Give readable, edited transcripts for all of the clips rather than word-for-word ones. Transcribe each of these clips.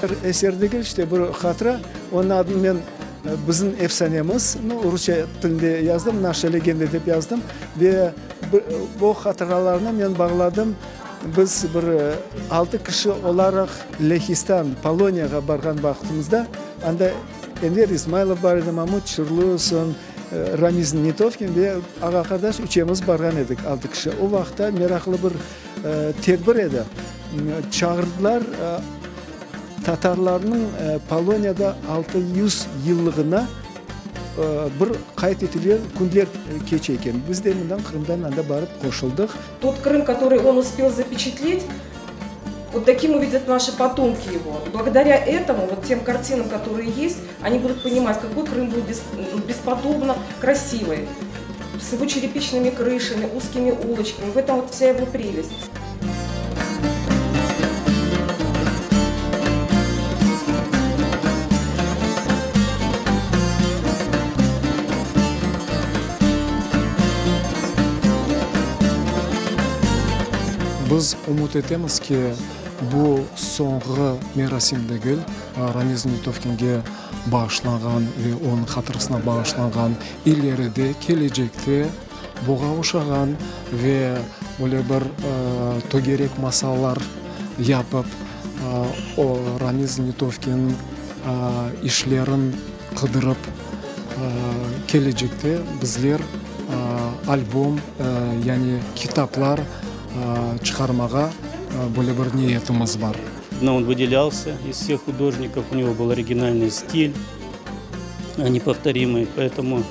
театр эсердеги işte bir хатра, onun adını ben bizim efsanemiz, Rusça tilinde yazdım, naша legenda deb yazdım ve bu hatıralarına ben bağladım. Biz bir 6 kişi olarak Lehistan, Polonya'ya bargan vaxtımızda, anda Enver İsmailov var idi, Mahmut Çırlıson, Ramiz Nitovkin ve ağa kardeş üçemiz bargan edik 6 kişi. O vaxtda meraklı bir tedbir edi. Çağırdılar Tatarlarının Polonya'da 600 yıllığına bir kayıt edilen kundiler keçi eken. Biz de Kırım'dan anda barıp koşulduk. Тот Крым, который он успел запечатлеть, вот таким увидят наши потомки его. Благодаря этому, вот тем картинам, которые есть, они будут понимать, какой Крым был бесподобно красивый, с его черепичными крышами, узкими улочками. В этом вот вся его прелесть. Biz umut etemiz ki bu soңғы мерасим дегіл Ramiz Nitovkinге bağışlanған ve onun hatırısına bağışlanған ileride, gelecekte buğa uşağan ve böyle bir togerek masallar yapıp o Ramiz Nitovkin işlerin kıdırıp gelecekte bizler albüm yani kitaplar çıkarmağa böyle bir niyetimiz var. Но он выделялся из всех художников, у него был оригинальный стиль, неповторимый, поэтому,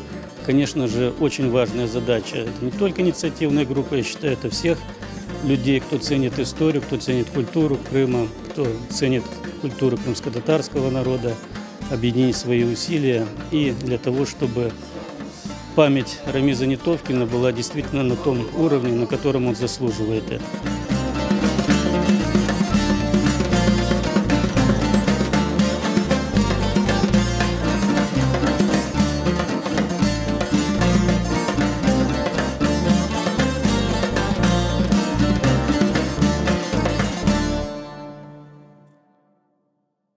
конечно же, очень важная задача. Это не только инициативная группа, я считаю, это всех людей, кто ценит историю, кто ценит культуру Крыма, кто ценит культуру крымско-татарского народа, объединить свои усилия и для того, чтобы память Рамиза Нитовкина была действительно на том уровне, на котором он заслуживает это.